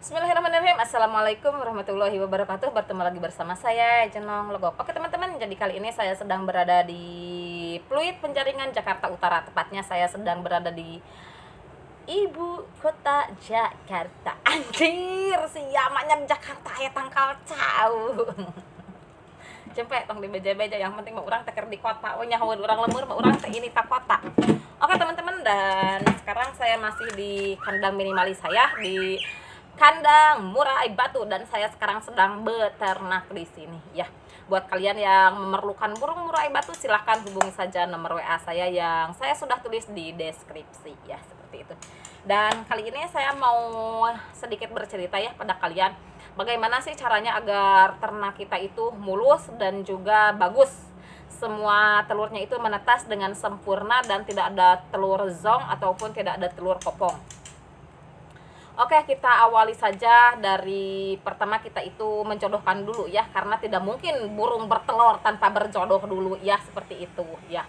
Bismillahirrahmanirrahim. Assalamualaikum warahmatullahi wabarakatuh. Bertemu lagi bersama saya Jenong Legok. Oke teman-teman, jadi kali ini saya sedang berada di Pluit Penjaringan, Jakarta Utara. Tepatnya saya sedang berada di ibu kota Jakarta. Anjir, siamanya Jakarta ya tangkal cau. Jempek tong di beja-beja, yang penting mau orang teker di kota. Oh nyahoun orang lemur, mau orang teh ini tak kota. Oke teman-teman, dan sekarang saya masih di kandang minimalis saya di kandang murai batu, dan saya sekarang sedang beternak di sini ya. Buat kalian yang memerlukan burung murai batu, silahkan hubungi saja nomor WA saya yang saya sudah tulis di deskripsi ya, seperti itu. Dan kali ini saya mau sedikit bercerita ya pada kalian, bagaimana sih caranya agar ternak kita itu mulus dan juga bagus, semua telurnya itu menetas dengan sempurna dan tidak ada telur zong ataupun tidak ada telur kopong. Oke, kita awali saja dari pertama, kita itu menjodohkan dulu ya, karena tidak mungkin burung bertelur tanpa berjodoh dulu ya, seperti itu ya.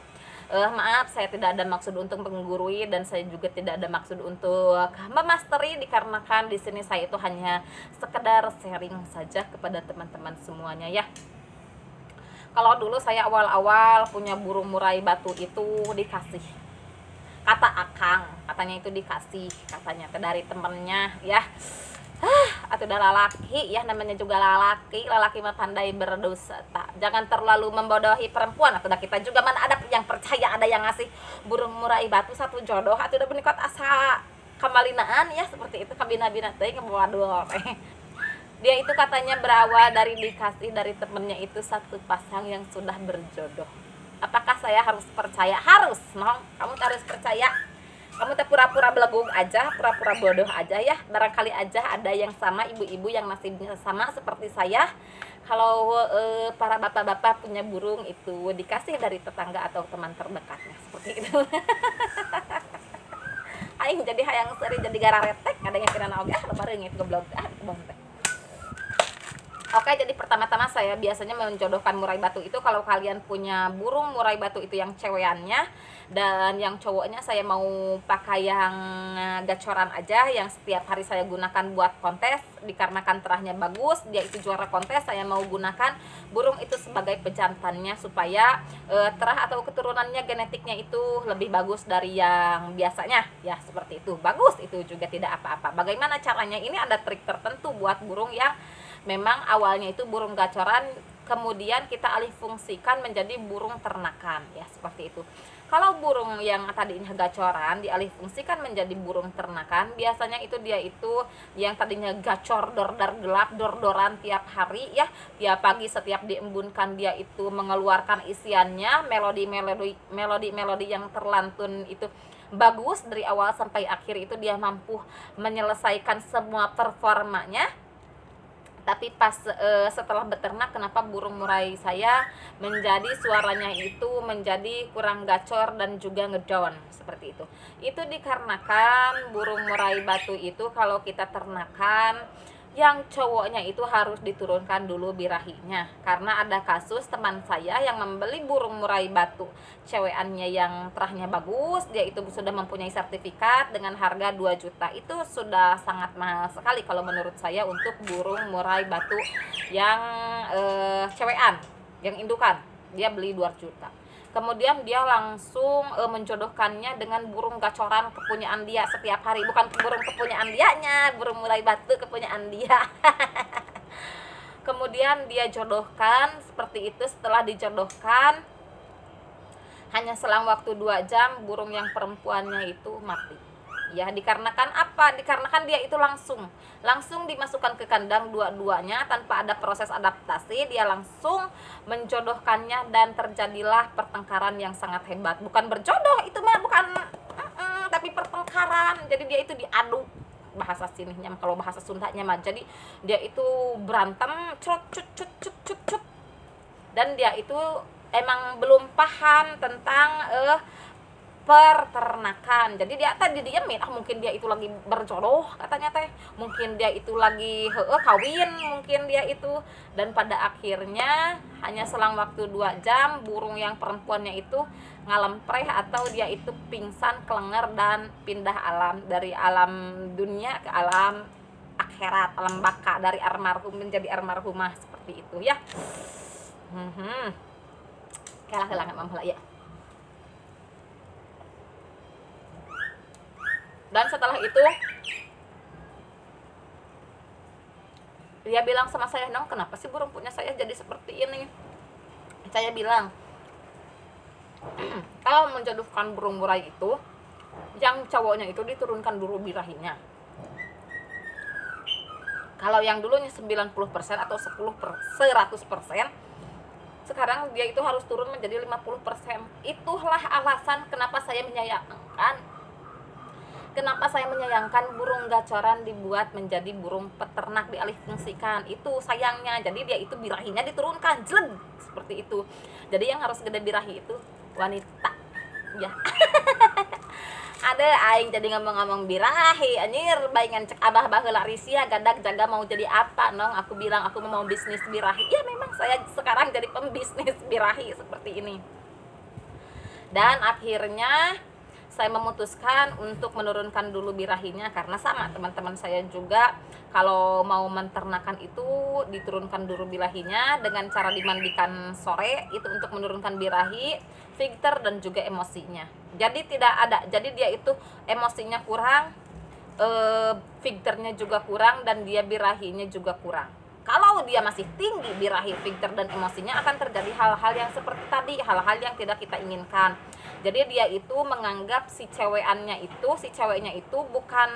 Maaf, saya tidak ada maksud untuk menggurui dan saya juga tidak ada maksud untuk memasteri, dikarenakan di sini saya itu hanya sekedar sharing saja kepada teman-teman semuanya ya. Kalau dulu saya awal-awal punya burung murai batu itu dikasih, kata akang, katanya itu dikasih, katanya dari temennya ya. Atau udah lalaki ya, namanya juga lalaki mah pandai berdosa tak. Jangan terlalu membodohi perempuan. Atau udah kita juga mana ada yang percaya, ada yang ngasih burung murai batu satu jodoh, atau udah benikot asa kemalinaan ya, seperti itu kabina-bina teh waduh. Dia itu katanya berawal dari dikasih dari temennya itu satu pasang yang sudah berjodoh. Apakah saya harus percaya? Harus, Nong. Kamu harus percaya. Kamu teh pura-pura belegung aja, pura-pura bodoh aja ya. Barangkali aja ada yang sama, ibu-ibu yang nasibnya sama seperti saya. Kalau para bapak-bapak punya burung itu dikasih dari tetangga atau teman terdekatnya, seperti itu. Aing jadi hayang seri jadi gararetek, ada yang kira oge lebareng itu goblok kebon teh. Oke, jadi pertama-tama saya biasanya menjodohkan murai batu itu, kalau kalian punya burung murai batu itu yang ceweannya, dan yang cowoknya saya mau pakai yang gacoran aja, yang setiap hari saya gunakan buat kontes, dikarenakan terahnya bagus, dia itu juara kontes. Saya mau gunakan burung itu sebagai pejantannya supaya terah atau keturunannya, genetiknya itu lebih bagus dari yang biasanya ya, seperti itu. Bagus itu juga tidak apa-apa. Bagaimana caranya? Ini ada trik tertentu buat burung yang memang awalnya itu burung gacoran, kemudian kita alih fungsikan menjadi burung ternakan ya, seperti itu. Kalau burung yang tadinya gacoran dialih fungsikan menjadi burung ternakan, biasanya itu dia itu yang tadinya gacor dordar gelap dordoran tiap hari ya, tiap pagi setiap diembunkan dia itu mengeluarkan isiannya, melodi yang terlantun itu bagus dari awal sampai akhir, itu dia mampu menyelesaikan semua performanya. Tapi pas setelah beternak, kenapa burung murai saya menjadi suaranya itu menjadi kurang gacor dan juga ngedown seperti itu? Itu dikarenakan burung murai batu itu kalau kita ternakan, yang cowoknya itu harus diturunkan dulu birahinya, karena ada kasus teman saya yang membeli burung murai batu ceweannya yang terahnya bagus, dia itu sudah mempunyai sertifikat dengan harga 2 juta. Itu sudah sangat mahal sekali kalau menurut saya untuk burung murai batu yang cewean, yang indukan, dia beli 2 juta. Kemudian dia langsung menjodohkannya dengan burung gacoran kepunyaan dia setiap hari. Bukan burung kepunyaan dianya, burung murai batu kepunyaan dia. Kemudian dia jodohkan seperti itu. Setelah dijodohkan, hanya selang waktu 2 jam burung yang perempuannya itu mati ya. Dikarenakan apa? Dikarenakan dia itu langsung dimasukkan ke kandang dua-duanya tanpa ada proses adaptasi. Dia langsung menjodohkannya dan terjadilah pertengkaran yang sangat hebat. Bukan berjodoh, itu mah bukan tapi pertengkaran. Jadi dia itu diadu, bahasa sininya, kalau bahasa Sundanya mah, jadi dia itu berantem cut dan dia itu emang belum paham tentang peternakan. Jadi dia tadi didiemin, mungkin dia itu lagi berjodoh katanya teh, mungkin dia itu lagi kawin, mungkin dia itu. Dan pada akhirnya hanya selang waktu 2 jam burung yang perempuannya itu ngalempreh atau dia itu pingsan, kelenger, dan pindah alam, dari alam dunia ke alam akhirat, alam baka dari almarhum menjadi almarhumah, seperti itu ya. Kalah kelangan mamah ya. Dan setelah itu dia bilang sama saya, "Nong, kenapa sih burung punya saya jadi seperti ini?" Saya bilang, kalau menjodohkan burung murai itu, yang cowoknya itu diturunkan dulu birahinya. Kalau yang dulunya 90% atau 100%, sekarang dia itu harus turun menjadi 50%. Itulah alasan kenapa saya menyayangkan burung gacoran dibuat menjadi burung peternak, dialihfungsikan. Itu sayangnya. Jadi dia itu birahinya diturunkan, jelek, seperti itu. Jadi yang harus gede birahi itu wanita ya. Ada aing jadi ngomong-ngomong birahi anjir, baingan cek abah baheula Risia gadak jaga mau jadi apa, Nong. Aku bilang aku mau bisnis birahi. Ya memang saya sekarang jadi pembisnis birahi seperti ini. Dan akhirnya saya memutuskan untuk menurunkan dulu birahinya, karena sama teman-teman saya juga kalau mau menternakan itu diturunkan dulu birahinya dengan cara dimandikan sore, itu untuk menurunkan birahi, filter dan juga emosinya. Jadi jadi dia itu emosinya kurang, filternya juga kurang, dan dia birahinya juga kurang. Kalau dia masih tinggi birahi, filter dan emosinya, akan terjadi hal-hal yang seperti tadi, hal-hal yang tidak kita inginkan. Jadi dia itu menganggap si ceweknya itu bukan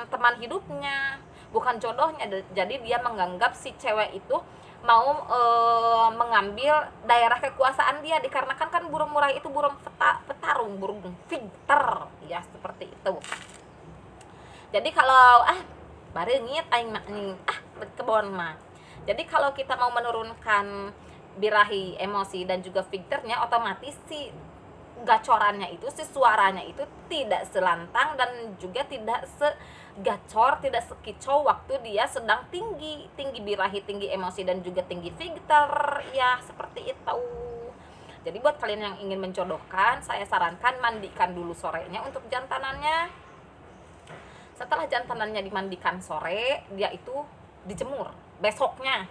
teman hidupnya, bukan jodohnya. Jadi dia menganggap si cewek itu mau mengambil daerah kekuasaan dia, dikarenakan kan burung murai itu burung petarung, burung filter ya, seperti itu. Jadi kalau barengit aing kebon mah. Jadi kalau kita mau menurunkan birahi, emosi dan juga filternya, otomatis si gacorannya itu, si suaranya itu tidak selantang dan juga tidak segacor, tidak sekicau waktu dia sedang tinggi birahi, tinggi emosi dan juga tinggi filter ya, seperti itu. Jadi buat kalian yang ingin menjodohkan, saya sarankan mandikan dulu sorenya untuk jantanannya. Setelah jantanannya dimandikan sore, dia itu dijemur. Besoknya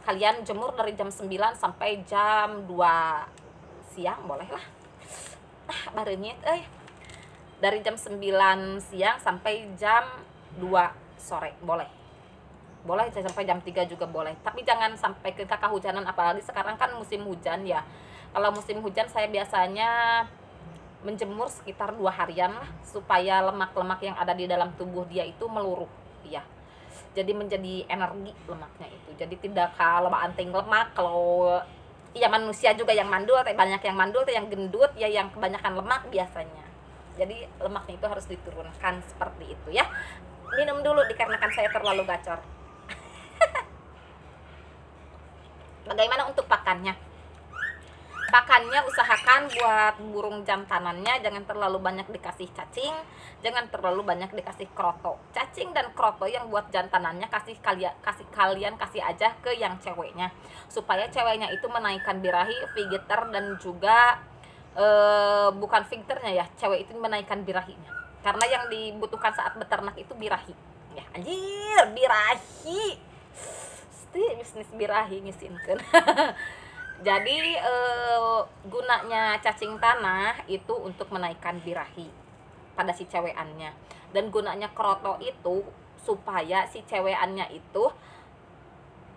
kalian jemur dari jam 9 sampai jam 2 siang, boleh lah. Barengit dari jam 9 siang sampai jam 2 sore boleh sampai jam 3 juga boleh, tapi jangan sampai ke kehujanan, apalagi sekarang kan musim hujan ya. Kalau musim hujan saya biasanya menjemur sekitar 2 harian lah, supaya lemak-lemak yang ada di dalam tubuh dia itu meluruh ya, jadi menjadi energi lemaknya itu, jadi tidak kalau anting lemak. Kalau ya manusia juga yang mandul, banyak yang mandul, yang gendut ya, yang kebanyakan lemak biasanya. Jadi lemaknya itu harus diturunkan seperti itu ya. Minum dulu dikarenakan saya terlalu gacor. Bagaimana untuk pakannya? Pakannya usahakan buat burung jantanannya jangan terlalu banyak dikasih cacing, jangan terlalu banyak dikasih kroto. Cacing dan kroto yang buat jantanannya kalian kasih aja ke yang ceweknya, supaya ceweknya itu menaikkan birahi, filter dan juga bukan filternya ya, cewek itu menaikkan birahinya. Karena yang dibutuhkan saat beternak itu birahi. Ya anjir, birahi. Bisnis birahi ngisinkeun. Jadi gunanya cacing tanah itu untuk menaikkan birahi pada si cewekannya, dan gunanya kroto itu supaya si cewekannya itu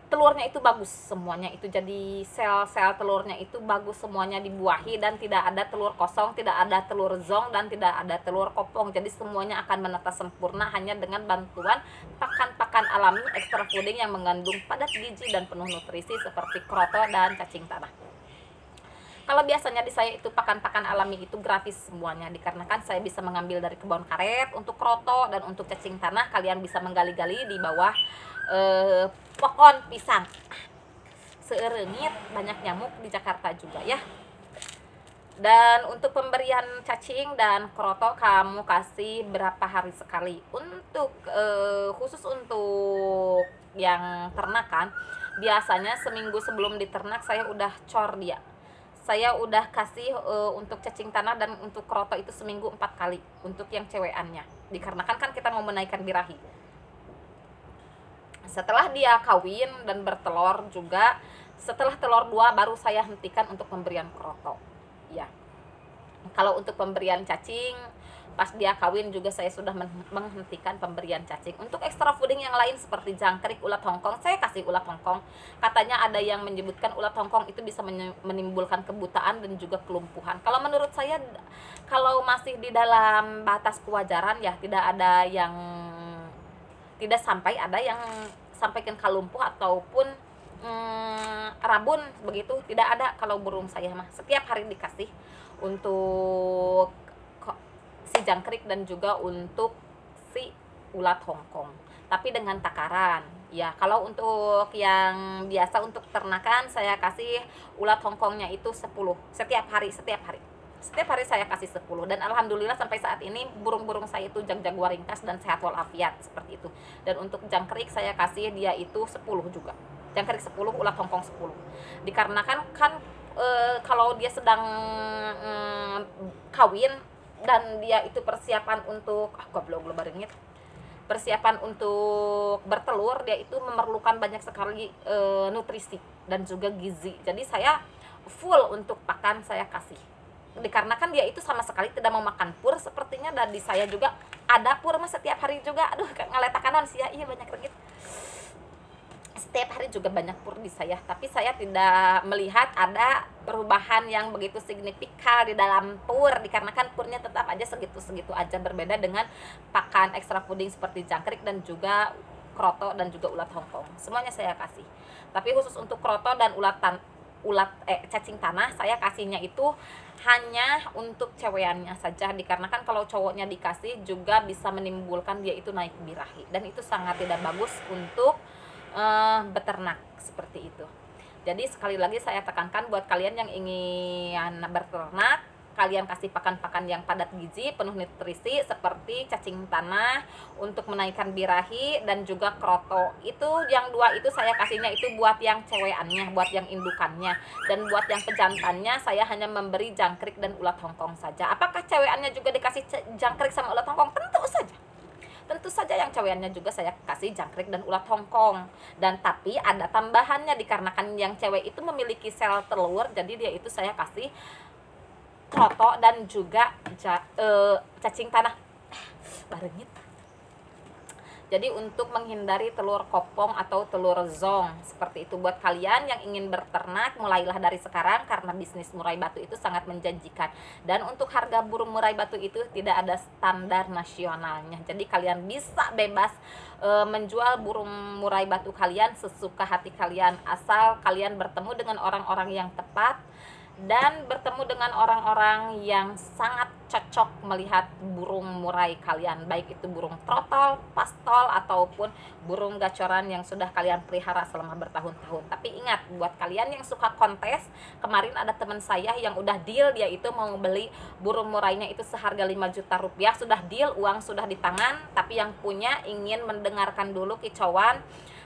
telurnya itu bagus semuanya, itu jadi sel-sel telurnya itu bagus semuanya dibuahi, dan tidak ada telur kosong, tidak ada telur zong, dan tidak ada telur kopong. Jadi semuanya akan menetas sempurna hanya dengan bantuan pakan-pakan alami extra fooding yang mengandung padat gizi dan penuh nutrisi seperti kroto dan cacing tanah. Kalau biasanya di saya itu pakan-pakan alami itu gratis semuanya, dikarenakan saya bisa mengambil dari kebun karet untuk kroto, dan untuk cacing tanah kalian bisa menggali-gali di bawah pohon pisang. Seerengit banyak nyamuk di Jakarta juga ya. Dan untuk pemberian cacing dan kroto kamu kasih berapa hari sekali. Untuk khusus untuk yang ternakan, biasanya seminggu sebelum diternak saya udah cor dia. Saya udah kasih untuk cacing tanah dan untuk kroto itu seminggu 4 kali untuk yang cewekannya, dikarenakan kan kita mau menaikkan birahi. Setelah dia kawin dan bertelur juga, setelah telur 2 baru saya hentikan untuk pemberian kroto. Ya. Kalau untuk pemberian cacing, pas dia kawin juga saya sudah menghentikan pemberian cacing. Untuk extra fooding yang lain seperti jangkrik, ulat hongkong, saya kasih ulat hongkong. Katanya ada yang menyebutkan ulat hongkong itu bisa menimbulkan kebutaan dan juga kelumpuhan. Kalau menurut saya, kalau masih di dalam batas kewajaran ya, tidak ada yang tidak sampai ada yang sampaikan kalumpuh ataupun rabun begitu, tidak ada. Kalau burung saya mah setiap hari dikasih untuk si jangkrik dan juga untuk si ulat hongkong, tapi dengan takaran ya. Kalau untuk yang biasa untuk ternakan, saya kasih ulat hongkongnya itu 10 setiap hari saya kasih 10, dan alhamdulillah sampai saat ini burung-burung saya itu jag-jaguar ringkas dan sehat walafiat seperti itu. Dan untuk jangkrik saya kasih dia itu 10 juga, jangkrik 10, ulat hongkong 10, dikarenakan kan kalau dia sedang kawin dan dia itu persiapan untuk persiapan untuk bertelur, dia itu memerlukan banyak sekali nutrisi dan juga gizi. Jadi saya full untuk pakan saya kasih, dikarenakan dia itu sama sekali tidak mau makan pur sepertinya. Dan di saya juga ada pur mas setiap hari juga, aduh ngeletakan sih ya, iya banyak regit, setiap hari juga banyak pur di saya. Tapi saya tidak melihat ada perubahan yang begitu signifikan di dalam pur, dikarenakan purnya tetap aja segitu-segitu aja, berbeda dengan pakan extra fooding seperti jangkrik dan juga kroto dan juga ulat hongkong, semuanya saya kasih. Tapi khusus untuk kroto dan cacing tanah, saya kasihnya itu hanya untuk ceweannya saja, dikarenakan kalau cowoknya dikasih juga bisa menimbulkan dia itu naik birahi, dan itu sangat tidak bagus untuk beternak seperti itu. Jadi sekali lagi saya tekankan buat kalian yang ingin berternak, kalian kasih pakan-pakan yang padat gizi, penuh nutrisi seperti cacing tanah untuk menaikkan birahi dan juga kroto. Itu yang 2 itu saya kasihnya itu buat yang ceweannya, buat yang indukannya, dan buat yang pejantannya saya hanya memberi jangkrik dan ulat hongkong saja. Apakah ceweannya juga dikasih jangkrik sama ulat hongkong? Tentu saja yang ceweannya juga saya kasih jangkrik dan ulat hongkong. Dan tapi ada tambahannya, dikarenakan yang cewek itu memiliki sel telur, jadi dia itu saya kasih kroto dan juga cacing tanah barengit. Jadi untuk menghindari telur kopong atau telur zong seperti itu, buat kalian yang ingin berternak, mulailah dari sekarang karena bisnis murai batu itu sangat menjanjikan. Dan untuk harga burung murai batu itu tidak ada standar nasionalnya. Jadi kalian bisa bebas menjual burung murai batu kalian sesuka hati kalian, asal kalian bertemu dengan orang-orang yang tepat dan bertemu dengan orang-orang yang sangat cocok melihat burung murai kalian, baik itu burung trotol, pastol, ataupun burung gacoran yang sudah kalian pelihara selama bertahun-tahun. Tapi ingat, buat kalian yang suka kontes, kemarin ada teman saya yang udah deal, dia itu mau beli burung murainya itu seharga 5 juta rupiah, sudah deal, uang sudah di tangan, tapi yang punya ingin mendengarkan dulu kicauan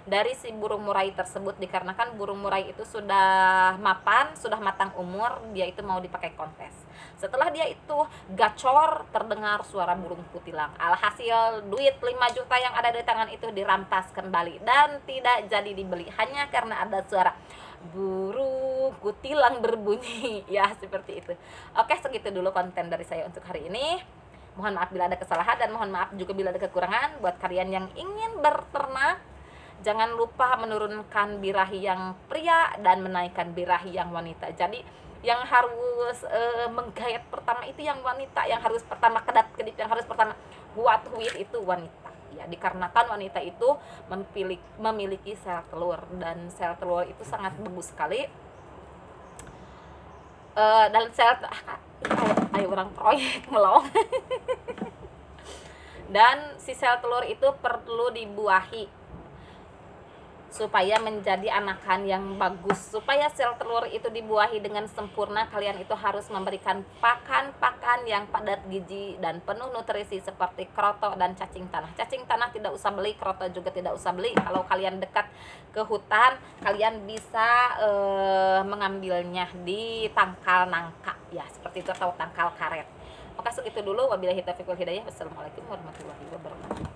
dari si burung murai tersebut, dikarenakan burung murai itu sudah mapan, sudah matang umur, dia itu mau dipakai kontes. Setelah dia itu gacor, terdengar suara burung kutilang. Alhasil duit 5 juta yang ada di tangan itu dirampas kembali dan tidak jadi dibeli, hanya karena ada suara burung kutilang berbunyi. Ya seperti itu. Oke, segitu dulu konten dari saya untuk hari ini. Mohon maaf bila ada kesalahan, dan mohon maaf juga bila ada kekurangan. Buat kalian yang ingin berternak, jangan lupa menurunkan birahi yang pria dan menaikkan birahi yang wanita. Jadi yang harus menggayat pertama itu yang wanita, yang harus pertama kedap-kedip, yang harus pertama huat-huit itu wanita. Ya, dikarenakan wanita itu memiliki sel telur, dan sel telur itu sangat bagus sekali. Dan sel ayo orang proyek melong. Dan si sel telur itu perlu dibuahi supaya menjadi anakan yang bagus. Supaya sel telur itu dibuahi dengan sempurna, kalian itu harus memberikan pakan-pakan yang padat gizi dan penuh nutrisi seperti kroto dan cacing tanah. Cacing tanah tidak usah beli, kroto juga tidak usah beli. Kalau kalian dekat ke hutan, kalian bisa mengambilnya di tangkal nangka ya, seperti itu, atau tangkal karet. Oke, segitu dulu. Wabillahi taufiq wal hidayah. Wassalamualaikum warahmatullahi wabarakatuh.